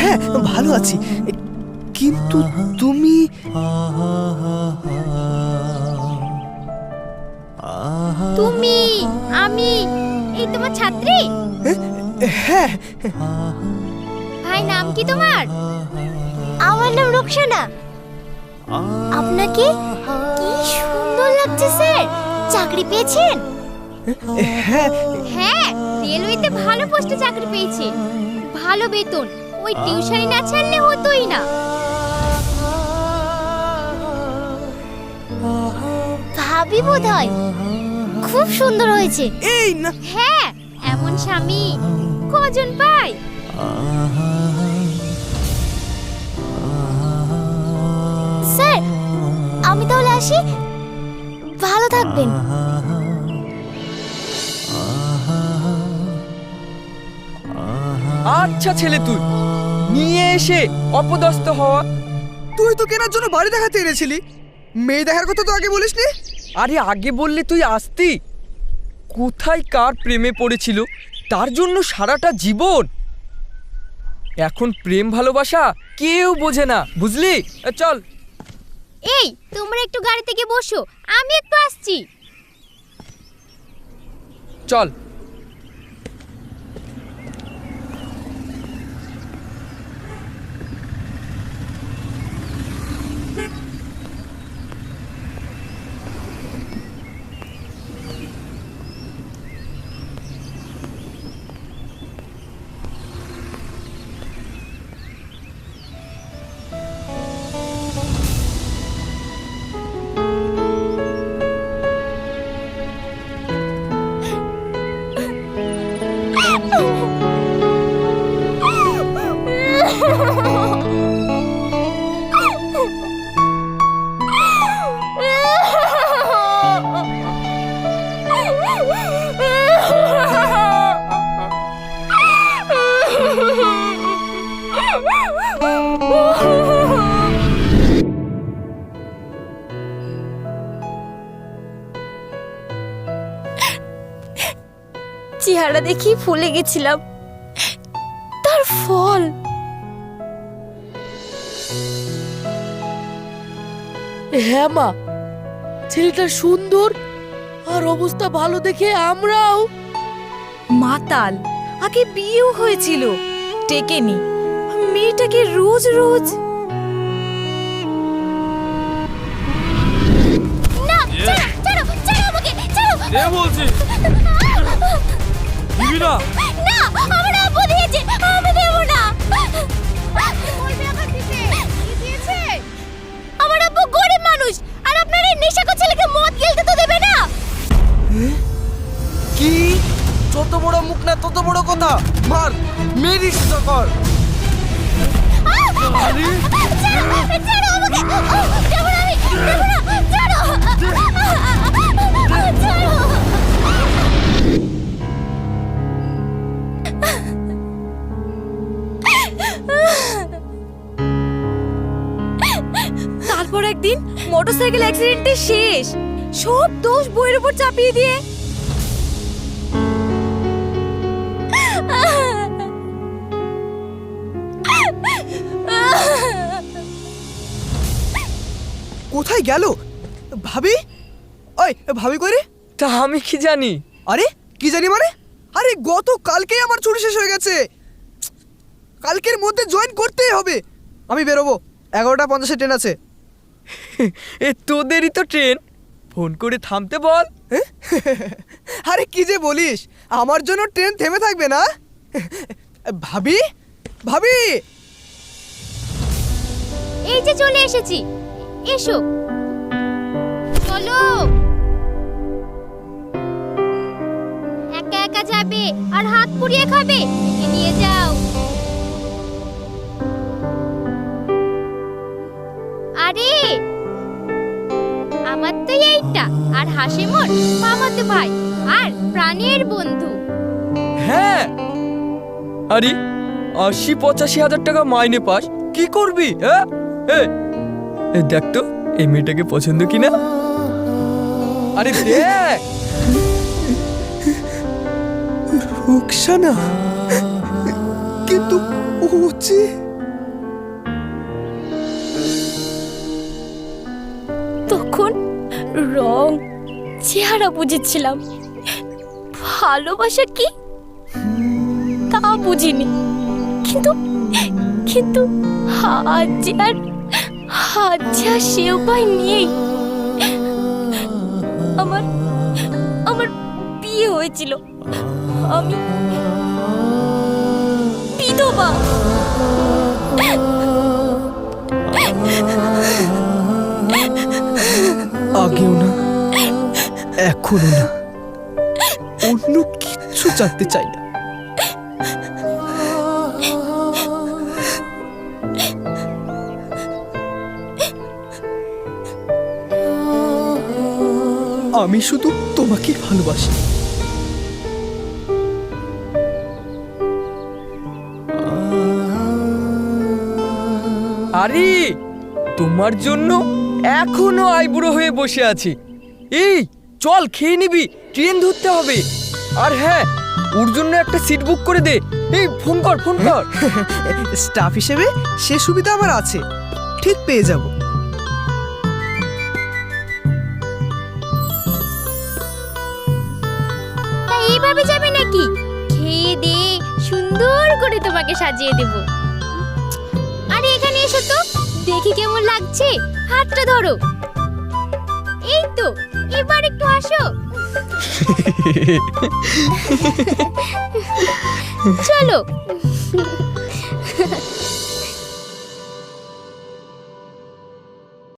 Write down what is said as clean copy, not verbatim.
হ্যাঁ, ভালো আছি, কিন্তু তুমি? তুমি? আমি এই তোমার ছাত্রী? হ্যাঁ। ভাই, নাম কি তোমার? আমার নাম রুকসানা। আপনাকে কি সুন্দর লাগছে স্যার। চাকরি পেয়েছেন? হ্যাঁ হ্যাঁ, রেলওয়েতে ভালো পোস্টে চাকরি পেয়েছে, ভালো বেতন। ওই টিউশনি না ছাড়লে হতোই না। ভাবি বোধহয় খুব সুন্দর হয়েছে। এই না। হ্যাঁ, এমন স্বামী কজন পায়? স্যার, আমি তাহলে আসি। ভালো থাকবেন। আচ্ছা ছেলে, তুই নিয়ে এসে অপদস্থ হওয়া। তুই তো কেনার জন্য বাড়ি দেখাতে এনেছিলি, মেয়ে দেখার কথা তো আগে বলিসনি। আরে আগে বললে তুই আসতি। কোথায় কার প্রেমে পড়েছিল, তার জন্য সারাটা জীবন। এখন প্রেম ভালোবাসা কেউ বোঝে না, বুঝলি? চল। এই, তোমরা একটু গাড়িতে গিয়ে বসো, আমি একটু আসছি। চল। চেহারা দেখি ফুলে গেছিলাম, তার ফল। হ্যাঁ মা, ছেলেটা সুন্দর আর অবস্থা ভালো দেখে আমরাও। মাতাল, আগে বিয়েও হয়েছিল, টেকেনি। মেয়েটাকে রোজ রোজ। না, ছাড়ো, ছাড়ো, ছাড়ো আমাকে, ছাড়ো। দে বলছি, দিবি না? না, আমার আব্বু দিয়েছে, আমি দেব না। বলবে আবার দিতে। কি দিয়েছে? আমার আব্বু গরিব মানুষ, আর আপনার এই নেশাখোর ছেলেকে মদ গিলতে তো দেবে না। কি? যত বড় মুখ না তত বড় কথা। মার, মেরি সুতো কর। ছাড়ো, ছাড়ো আমাকে। দেব না আমি, দেব না, ছাড়ো। ছাড়ো। তারপর একদিন মোটরসাইকেল অ্যাক্সিডেন্টে শেষ। সব দোষ বইয়ের উপর চাপিয়ে দিয়ে। কোথায় গেল ভাবি? ওই ভাবি কই রে? তা আমি কি জানি? আরে কি জানি মানে? আরে গত কালকেই আমার ছুটি শেষ হয়ে গেছে, কালকের মধ্যে জয়েন করতেই হবে। আমি বেরোবো, 11:50 ট্রেন আছে। তোদেরই তো ট্রেন, ফোন করে থামতে বল। আরে কি যে বলিস, আমার জন্য ট্রেন থেমে থাকবে না? ভাবি, ভাবি, এই যে চলে এসেছি, এসো চলো। একা একা যাবে আর হাত পুড়িয়ে খাবে, একে নিয়ে যাও। আরে আমার তো এইটা, আর হাসিমোর মামাতো ভাই আর প্রাণের বন্ধু। হ্যাঁ, আরে ৮০-৮৫ হাজার টাকা মাইনে পাস, কি করবি? হ্যাঁ, দেখ তো এই মেয়েটাকে পছন্দ কিনা। আরে দেখ, রুকসানা, কিন্তু ও যে তখন রং চেহারা বুঝেছিলাম, ভালোবাসা কি তা বুঝিনি। কিন্তু কিন্তু আজ আর সে উপায় নেই। আমার বিয়ে হয়েছিল, আমি বিধবা। আগেও না, এখনো না, অন্য কিচ্ছু জানতে চাই না। আমি শুধু তোমাকে ভালোবাসি। আরে তোমার জন্য এখনো আইবুড়ো হয়ে বসে আছি। এই চল, খেয়ে নিবি, ট্রেন ধরতে হবে। আর হ্যাঁ, ওর জন্য একটা সিট বুক করে দে। এই ফোন কর, ফোন কর। স্টাফ হিসেবে সে সুবিধা আমার আছে, ঠিক পেয়ে যাব। তা এইভাবে যাবে নাকি? খেয়ে দে, সুন্দর করে তোমাকে সাজিয়ে দেব। আরে এখানে এসো তো, দেখি কেমন লাগছে, হাতটা ধরো। এই তো, এবার একটু হাসো। চলো।